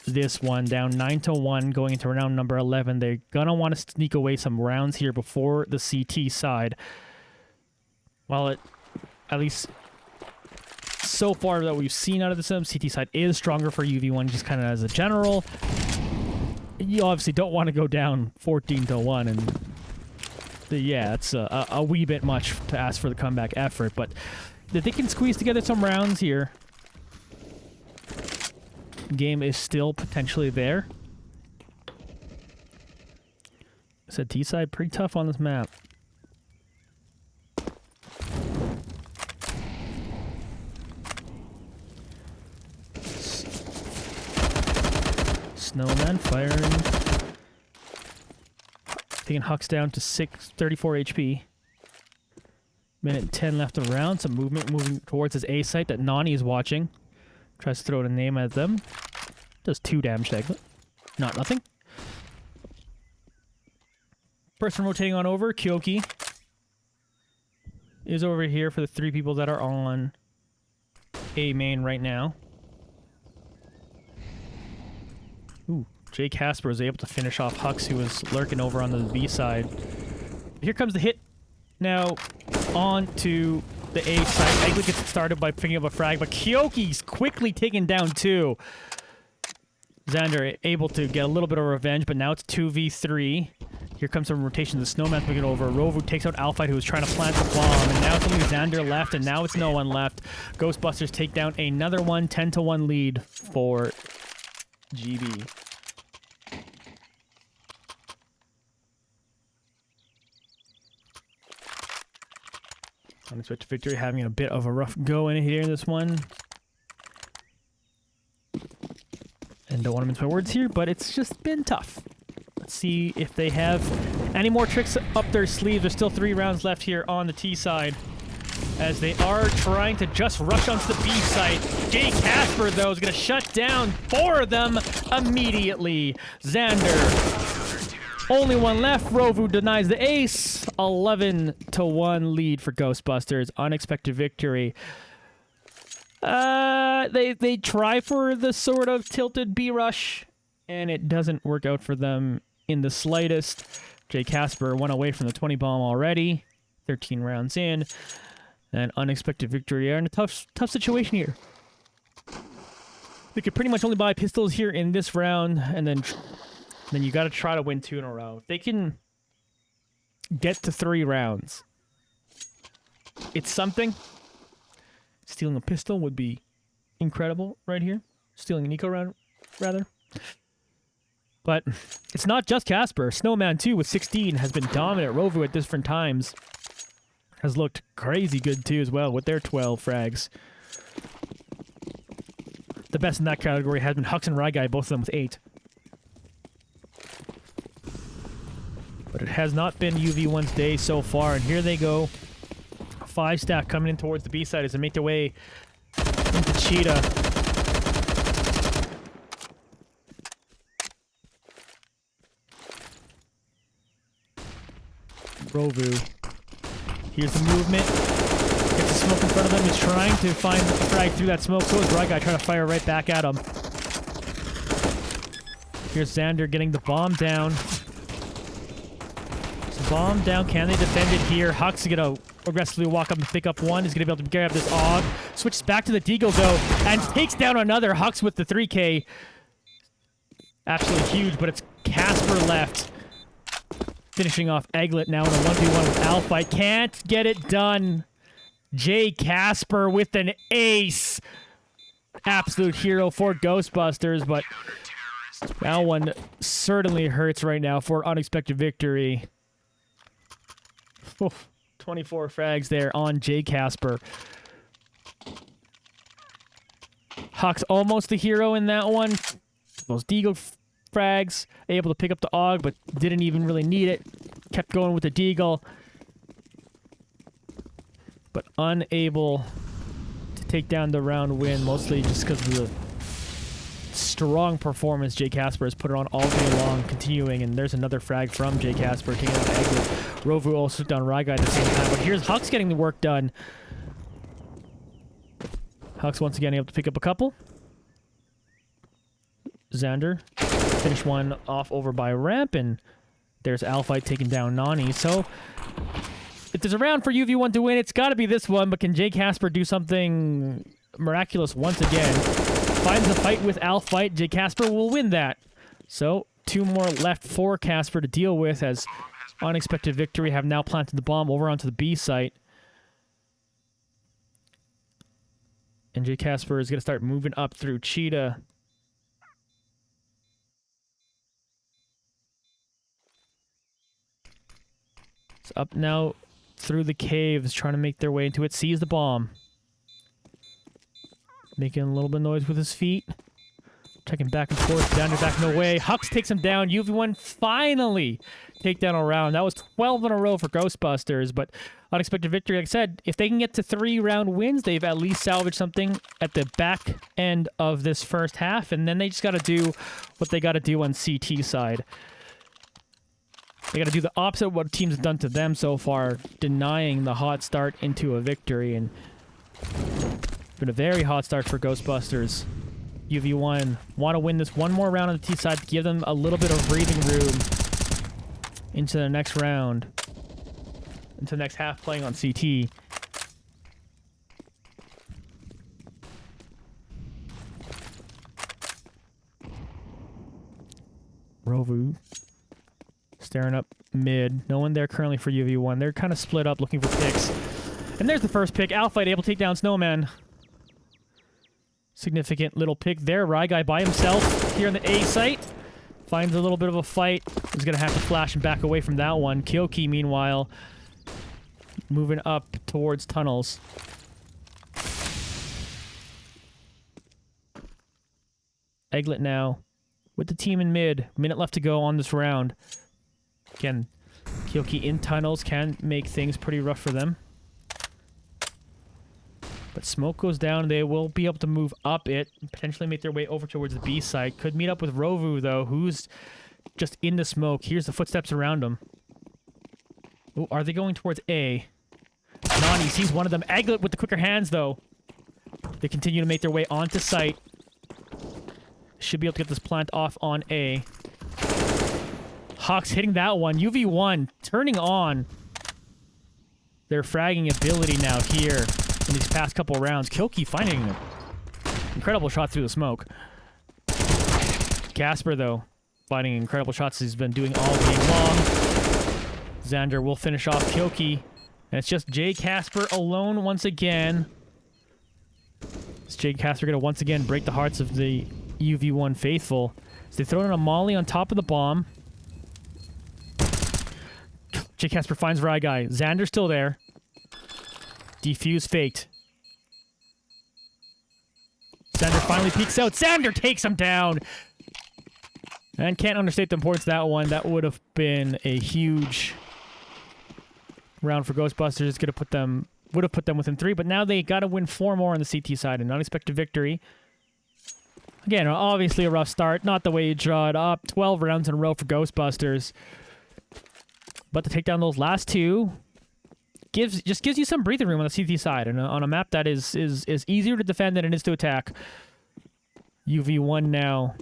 this one. Down 9-1 going into round number 11. They're going to want to sneak away some rounds here before the CT side. While it, at least so far that we've seen out of the sim, CT side is stronger for UV1 just kind of as a general. You obviously don't want to go down 14-1 and yeah, it's a wee bit much to ask for the comeback effort, but if they can squeeze together some rounds here, game is still potentially there. I said T-side pretty tough on this map. Snowman firing. Taking Hux down to 34 HP. Minute 10 left of the round. Some movement moving towards his A site that Nani is watching. Tries to throw a name at them. Does 2 damage to Egglet. Not nothing. Person rotating on over. Kyoki is over here for the 3 people that are on A main right now. Ooh. Jay Casper was able to finish off Hux, who was lurking over on the B side. Here comes the hit. Now, on to the A side. Egglet gets started by picking up a frag, but Kyoki's quickly taken down 2. Xander able to get a little bit of revenge, but now it's 2v3. Here comes some rotation. The Snowman's moving over. Rovu takes out Alpha, who was trying to plant the bomb, and now it's only Xander left, and now it's no one left. Ghostbusters take down another one, 10-1 lead for GB. Unexpected victory, having a bit of a rough go in here in this one. And don't want to mince my words here, but it's just been tough. Let's see if they have any more tricks up their sleeve. There's still 3 rounds left here on the T side. as they are trying to just rush onto the B site. Jay Casper, though, is going to shut down 4 of them immediately. Xander, only one left. Rovu denies the ace. 11-1 lead for Ghostbusters. Unexpected victory. They try for the sort of tilted B rush, and it doesn't work out for them in the slightest. Jay Casper 1 away from the 20 bomb already. 13 rounds in. An unexpected victory. They're in a tough situation here. They could pretty much only buy pistols here in this round, and then you got to try to win 2 in a row. If they can get to 3 rounds, it's something. Stealing a pistol would be incredible right here. Stealing an eco round, rather. But it's not just Casper. Snowman, too, with 16, has been dominant. Rovu at different times has looked crazy good, too, as well, with their 12 frags. The best in that category has been Hux and Ryguy, both of them with 8. But it has not been UV1's day so far, and here they go. 5 stack coming in towards the B side as they make their way into Cheetah. Rovu. Here's the movement. Gets the smoke in front of them. He's trying to find a frag through that smoke. So is Ryguy trying to fire right back at him. Here's Xander getting the bomb down. Bomb down. Can they defend it here? Hux is going to aggressively walk up and pick up 1. He's going to be able to grab this AUG. Switches back to the Deagle, though, and takes down another. Hux with the 3K. Absolutely huge, but it's Casper left. Finishing off Egglet now in a 1v1 with Alpha. Can't get it done. Jay Casper with an ace. Absolute hero for Ghostbusters, but that one certainly hurts right now for unexpected victory. Oof, 24 frags there on Jay Casper. Hux almost the hero in that one. Those Deagle frags, able to pick up the AUG, but didn't even really need it. Kept going with the Deagle, but unable to take down the round win, mostly just because of the strong performance Jay Casper has put on all day long, continuing, and there's another frag from Jay Casper taking out the exit. Rovu also took down Ryguy at the same time, but here's Hux getting the work done. Hux once again able to pick up a couple. Xander finish one off over by Ramp, and there's Alpha taking down Nani. So if there's a round for UV1 to win, it's got to be this one, but can Jay Casper do something miraculous once again? Finds a fight with Alpha. Jay Casper will win that. So 2 more left for Casper to deal with, as unexpected victory have now planted the bomb over onto the B site. And Jay Casper is going to start moving up through Cheetah. It's up now through the caves, trying to make their way into it. Sees the bomb. Making a little bit of noise with his feet. Checking back and forth. Down to back, no way. Hux takes him down. UV1 finally take down a round. That was 12 in a row for Ghostbusters, but unexpected victory. Like I said, if they can get to 3 round wins, they've at least salvaged something at the back end of this first half, and then they just got to do what they got to do on CT side. They got to do the opposite of what teams have done to them so far, denying the hot start into a victory, and it's been a very hot start for Ghostbusters. UV1 want to win this one more round on the T side to give them a little bit of breathing room into the next round, into the next half playing on CT. Rovu staring up mid. No one there currently for UV1. They're kind of split up looking for picks. And there's the first pick. Alpha able to take down Snowman. Significant little pick there. Ryguy by himself here on the A site. Finds a little bit of a fight. He's going to have to flash and back away from that one. Kyoki, meanwhile, moving up towards tunnels. Egglet now with the team in mid. Minute left to go on this round. Again, Kyoki in tunnels can make things pretty rough for them. But smoke goes down. They will be able to move up it, potentially make their way over towards the B site. Could meet up with Rovu, though, who's just in the smoke. Here's the footsteps around him. Ooh, are they going towards A? Nani sees one of them. Aglet with the quicker hands, though. They continue to make their way onto site. Should be able to get this plant off on A. Hawks hitting that one. UV1 turning on their fragging ability now here in these past couple rounds. Kilkey finding an incredible shot through the smoke. Casper, though, finding incredible shots he's been doing all game long. Xander will finish off Kilkey. And it's just Jay Casper alone once again. Is Jay Casper going to once again break the hearts of the UV1 faithful? So they throw in a molly on top of the bomb. Jay Casper finds Ryguy. Xander's still there. Defuse faked. Xander finally peeks out. Xander takes him down! And can't understate the importance of that one. That would have been a huge round for Ghostbusters. It's gonna put them, would have put them within 3, but now they gotta win 4 more on the CT side. An unexpected victory. Again, obviously a rough start. Not the way you draw it up. 12 rounds in a row for Ghostbusters. But to take down those last 2 just gives you some breathing room on the CT side, and on a map that is easier to defend than it is to attack. UV1 now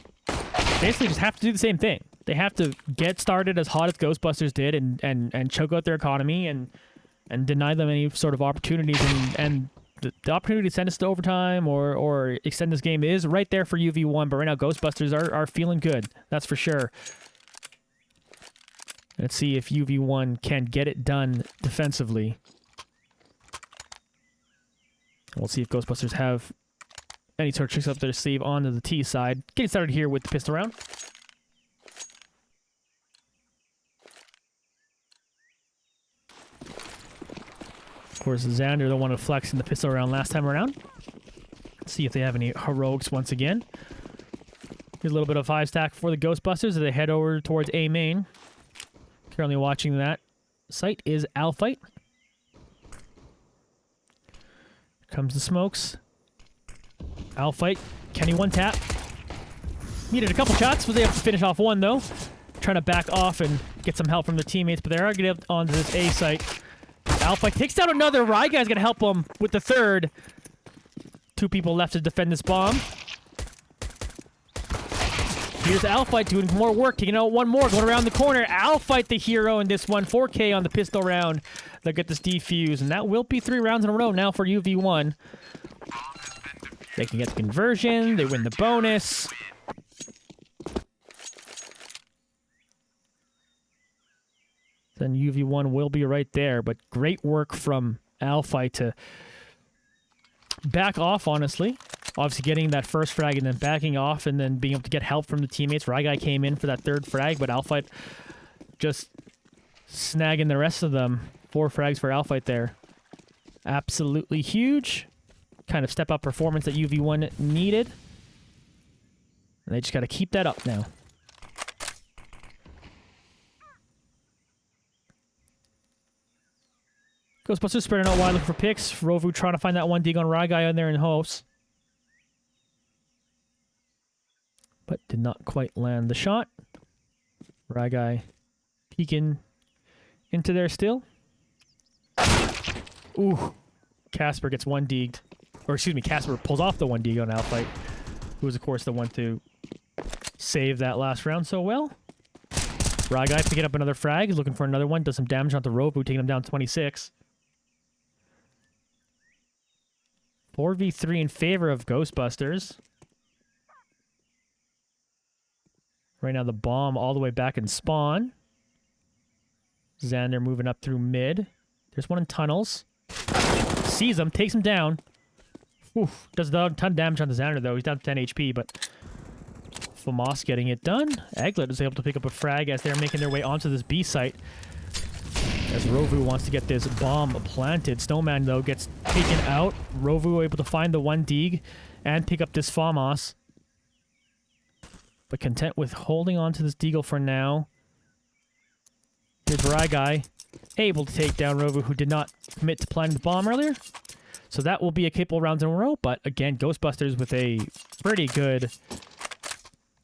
basically just have to do the same thing. They have to get started as hot as Ghostbusters did and choke out their economy and deny them any sort of opportunities, and the opportunity to send us to overtime or extend this game is right there for UV1, but right now Ghostbusters are feeling good. That's for sure. Let's see if UV1 can get it done defensively. We'll see if Ghostbusters have any sort of tricks up their sleeve onto the T side. Getting started here with the pistol round. Of course, Xander, the one who flexed in the pistol round last time around. Let's see if they have any heroics once again. Here's a little bit of 5 stack for the Ghostbusters as they head over towards A main. Currently watching that site is Alfight. Comes the smokes. Alfight. Kenny one tap. Needed a couple shots. Was able to finish off one, though. Trying to back off and get some help from their teammates, but they are getting onto this A site. Alfight takes down another. Ryguy's going to help him with the third. 2 people left to defend this bomb. Here's Alfight doing more work, taking out one more, going around the corner. Alfight the hero in this one. 4K on the pistol round. They'll get this defuse, and that will be 3 rounds in a row now for UV1. They can get the conversion. They win the bonus. Then UV1 will be right there, but great work from Alfight to back off, honestly. Obviously getting that first frag and then backing off and then being able to get help from the teammates. Ryguy came in for that 3rd frag, but Alfight just snagging the rest of them. 4 frags for Alfight there. Absolutely huge. Kind of step up performance that UV1 needed. And they just got to keep that up now. Ghostbusters spreading out wide looking for picks. Rovu trying to find that one dig on Ryguy on there in hosts. But did not quite land the shot. Ryguy peeking into there still. Ooh. Casper gets one digged. Or excuse me, Casper pulls off the one dig on Alfight, who was of course the one to save that last round so well. Ryguy picking up another frag. He's looking for another one. Does some damage onto Rovu, taking him down 26. 4v3 in favor of Ghostbusters. Right now the bomb all the way back in spawn. Xander moving up through mid. There's one in tunnels. Sees him, takes him down. Oof, does a ton of damage on the Xander though. He's down to 10 HP, but Famas getting it done. Aglet is able to pick up a frag as they're making their way onto this B site. As Rovu wants to get this bomb planted. Snowman, though, gets taken out. Rovu able to find the one dig and pick up this Famas. But content with holding on to this deagle for now. Here's Ryguy, able to take down Rovu, who did not commit to planting the bomb earlier. So that will be a couple rounds in a row, but again, Ghostbusters with a pretty good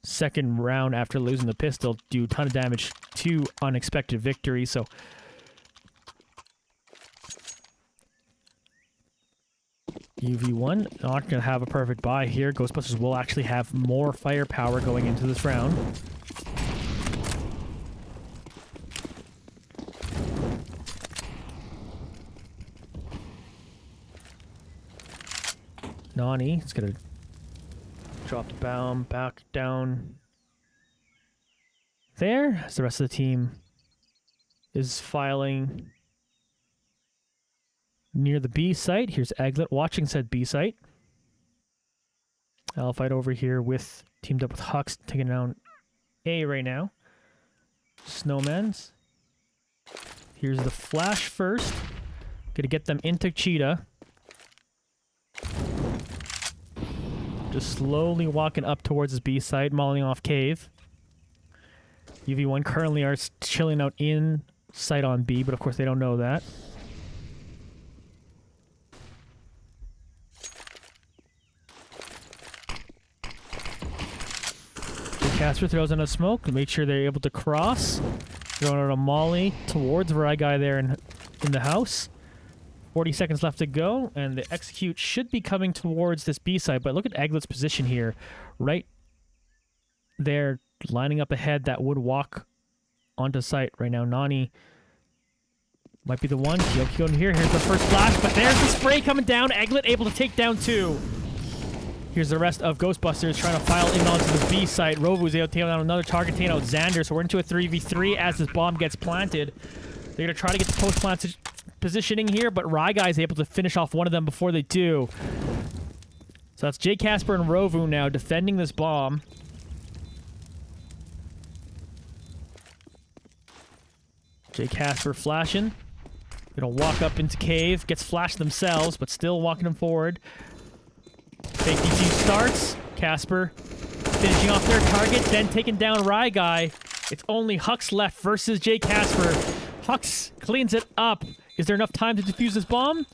second round after losing the pistol, do a ton of damage to unexpected victory. So UV1 not going to have a perfect buy here. Ghostbusters will actually have more firepower going into this round. Nani is going to drop the bomb back down there as the rest of the team is filing near the B site. Here's Aglet watching said B site. I'll fight over here with, teamed up with Hux, taking down A right now. Snowmans. Here's the flash first. Gonna get them into Cheetah. Just slowly walking up towards his B site, mauling off Cave. UV1 currently are chilling out in sight on B, but of course they don't know that. Casper throws in a smoke to make sure they're able to cross. Throwing out a molly towards Ryguy there in the house. 40 seconds left to go, and the execute should be coming towards this B side, but look at Aglet's position here. Right there, lining up ahead, that would walk onto site right now. Nani might be the one. Kyoki going here. Here's the first flash, but there's the spray coming down. Aglet able to take down 2. Here's the rest of Ghostbusters trying to file in onto the B site. Rovu's able to take down another target, taking out Xander, so we're into a 3v3 as this bomb gets planted. They're going to try to get the post-plant positioning here, but Ryguy is able to finish off one of them before they do. So that's J. Casper and Rovu now defending this bomb. J. Casper flashing. Gonna walk up into Cave, gets flashed themselves, but still walking them forward. Fake DT starts. Casper finishing off their target, then taking down Ryguy. It's only Hux left versus J. Casper. Hux cleans it up. Is there enough time to defuse this bomb?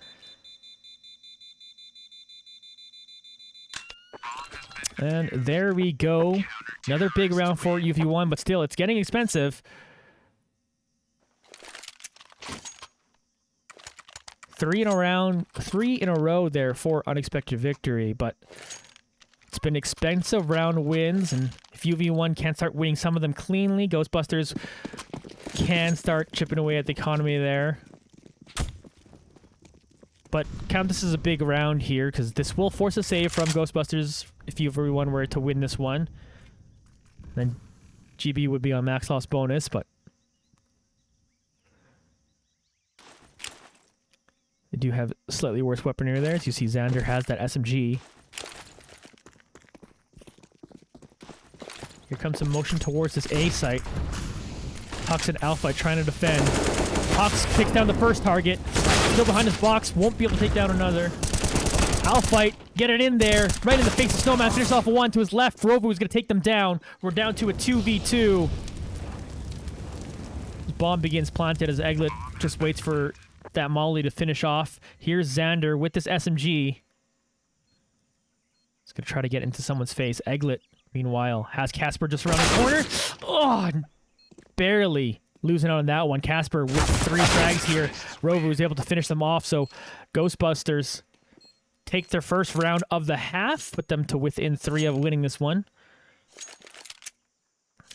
And there we go. Another big round for UV1, but still, it's getting expensive. 3 in a row there for unexpected victory, but it's been expensive round wins, and if UV1 can't start winning some of them cleanly, Ghostbusters can start chipping away at the economy there. But count this as a big round here, because this will force a save from Ghostbusters if UV1 were to win this one. Then GB would be on max loss bonus, but they do have slightly worse weaponry there. As you see, Xander has that SMG. Here comes some motion towards this A site. Hux and Alpha trying to defend. Hux takes down the first target. Still behind his box. Won't be able to take down another. Alpha, get it in there. Right in the face of Snowman. Finish off a 1 to his left. Rovu is going to take them down. We're down to a 2v2. Bomb begins planted as Aglet just waits for that molly to finish off. Here's Xander with this SMG. He's going to try to get into someone's face. Aglet, meanwhile, has Casper just around the corner. Oh, barely losing out on that one. Casper with 3 frags here. Rovu was able to finish them off, so Ghostbusters take their first round of the half, put them to within 3 of winning this one.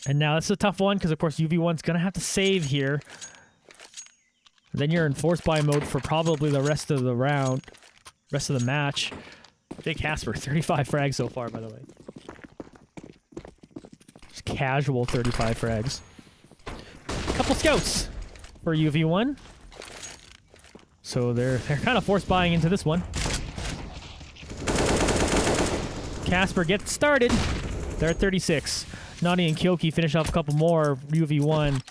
And now this is a tough one, because of course UV1's going to have to save here. Then you're in force buy mode for probably the rest of the round, rest of the match. Big Casper, 35 frags so far, by the way. Just casual 35 frags. Couple scouts for UV1. So they're kind of force buying into this one. Casper gets started. They're at 36. Nani and Kyoki finish off a couple more. UV1.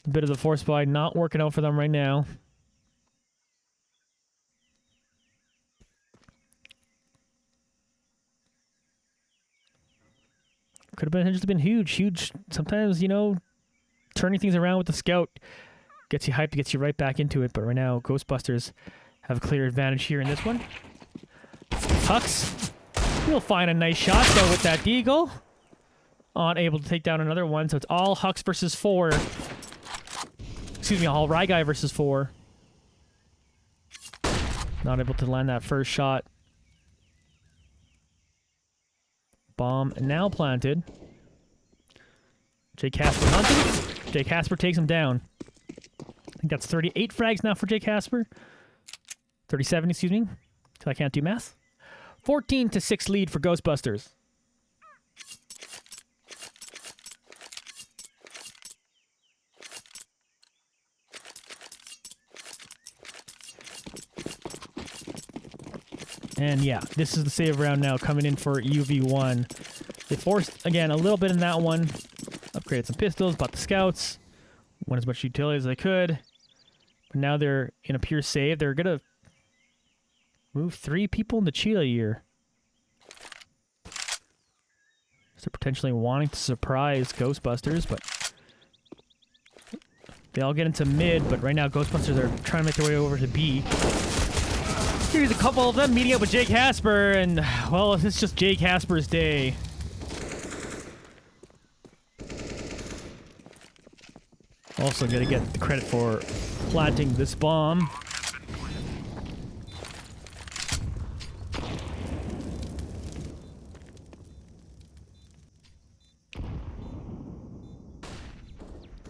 A bit of the force buy not working out for them right now. Could have been just been huge. Sometimes, you know, turning things around with the scout gets you hyped, gets you right back into it. But right now, Ghostbusters have a clear advantage here in this one. Hux will find a nice shot, though, with that deagle. Unable to take down another one, so it's all Hux versus 4. Excuse me, all Rye Guy versus 4. Not able to land that first shot. Bomb now planted. Jay Casper hunting. Jay Casper takes him down. I think that's 38 frags now for Jay Casper. 37, excuse me. So I can't do math. 14-6 lead for Ghostbusters. And yeah, this is the save round now coming in for UV1. They forced, again, a little bit in that one. Upgraded some pistols, bought the scouts. Won as much utility as they could. But now they're in a pure save. They're going to move 3 people into Cheetah here. So they're potentially wanting to surprise Ghostbusters, but they all get into mid, but right now Ghostbusters are trying to make their way over to B. Here's a couple of them meeting up with Jay Casper, and, well, it's just Jay Casper's day. Also gonna get the credit for planting this bomb.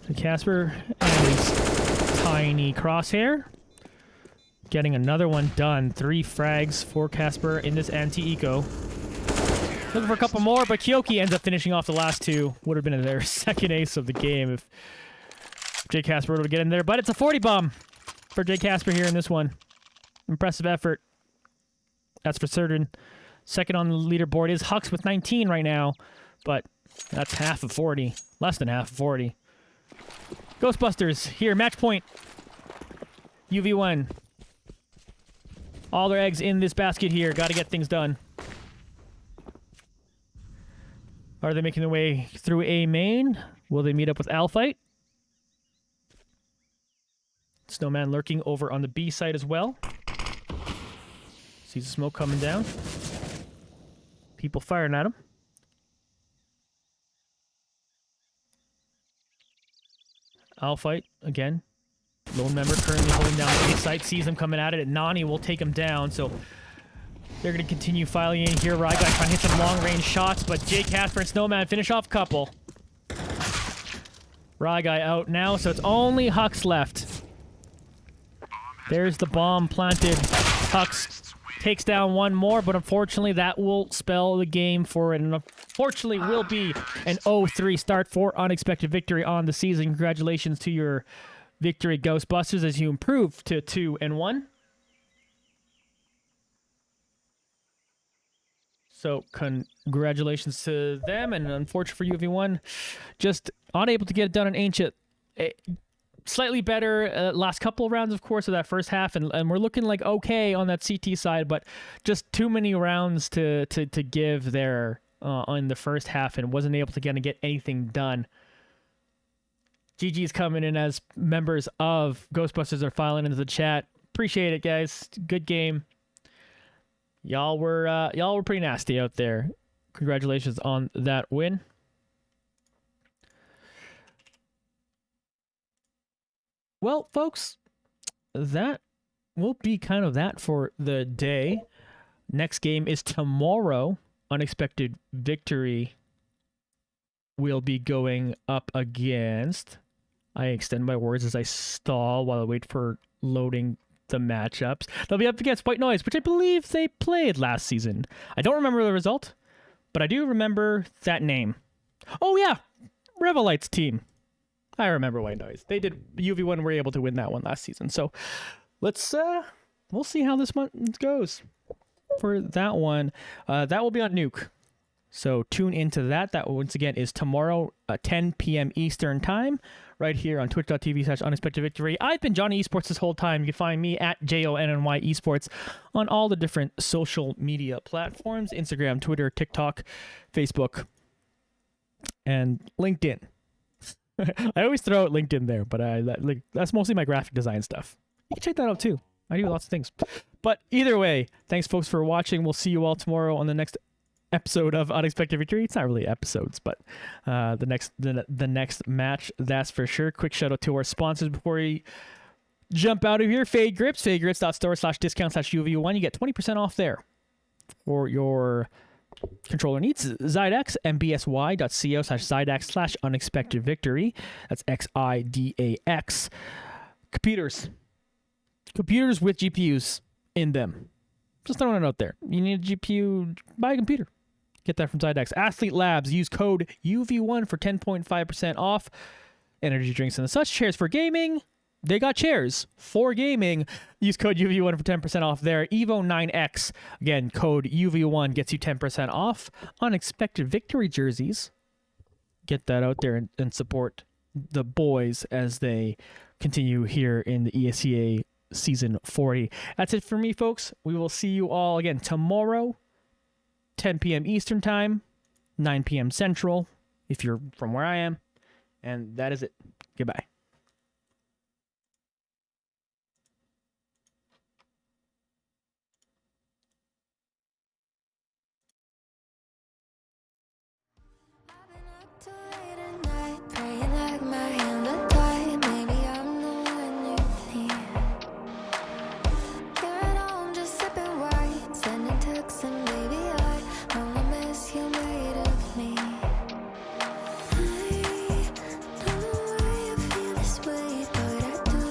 So Casper and his tiny crosshair. Getting another one done. 3 frags for Casper in this anti-eco. Looking for a couple more, but Kyoki ends up finishing off the last 2. Would have been their second ace of the game if Jay Casper would get in there. But it's a 40 bomb for Jay Casper here in this one. Impressive effort. That's for certain. Second on the leaderboard is Hux with 19 right now. But that's half of 40. Less than half of 40. Ghostbusters here. Match point. UV1. All their eggs in this basket here. Got to get things done. Are they making their way through A main? Will they meet up with Alphite? Snowman lurking over on the B side as well. Sees the smoke coming down. People firing at him. Alphite, again. Lone member currently holding down the A side, sees him coming at it, and Nani will take him down, so they're going to continue filing in here. Rye Guy trying to hit some long-range shots, but Jay Casper and Snowman finish off a couple. Rye Guy out now, so it's only Hux left. There's the bomb planted. Hux takes down one more, but unfortunately that will spell the game for it, and unfortunately will be an 0-3 start for Unexpected Victory on the season. Congratulations to your victory, Ghostbusters, as you improve to 2-1. So congratulations to them, and unfortunately for UV1, just unable to get it done in Ancient. Slightly better last couple of rounds, of course, of that first half, and we're looking like okay on that CT side, but just too many rounds to give there on the first half, and wasn't able to get anything done. GG's coming in as members of Ghostbusters are filing into the chat. Appreciate it, guys. Good game. Y'all were pretty nasty out there. Congratulations on that win. Well, folks, that will be kind of that for the day. Next game is tomorrow. Unexpected Victory will be going up against... I extend my words as I stall while I wait for loading the matchups. They'll be up against White Noise, which I believe they played last season. I don't remember the result, but I do remember that name. Oh yeah, Revelite's team. I remember White Noise. They did. UV1 were able to win that one last season. So let's we'll see how this one goes for that one. That will be on Nuke. So tune into that. That once again is tomorrow at 10 p.m. Eastern time, right here on twitch.tv/unexpectedvictory. I've been Johnny Esports this whole time. You can find me at JONNY Esports on all the different social media platforms: Instagram, Twitter, TikTok, Facebook, and LinkedIn. I always throw out LinkedIn there, but that's mostly my graphic design stuff. You can check that out too. I do lots of things. But either way, thanks folks for watching. We'll see you all tomorrow on the next episode of Unexpected Victory. It's not really episodes, but the next match, that's for sure. Quick shout out to our sponsors before we jump out of here. Fade Grips, fadegrips.store/discount/UV1. You get 20% off there for your controller needs. Zydax, mbsy.co/Zydax/unexpected victory. That's XIDAX. Computers with GPUs in them. Just throwing it out there. You need a GPU, buy a computer. Get that from Zydax. Athlete Labs, use code UV1 for 10.5% off. Energy drinks and such. Chairs for gaming. They got chairs for gaming. Use code UV1 for 10% off there. Evo 9X. Again, code UV1 gets you 10% off. Unexpected Victory jerseys. Get that out there and support the boys as they continue here in the ESEA Season 40. That's it for me, folks. We will see you all again tomorrow, 10 p.m. Eastern Time, 9 p.m. Central, if you're from where I am. And that is it. Goodbye. I've been up too late at night, praying like my hand would die. Maybe I'm the one you need. Here at home, just sipping wine, sending texts, and baby, I know the mess you made of me. I don't know why I feel this way, but I do.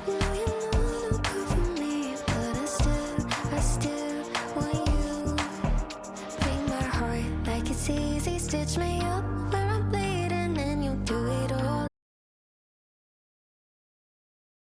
No, you know no good for me, but I still want you. Break my heart like it's easy, stitch me up.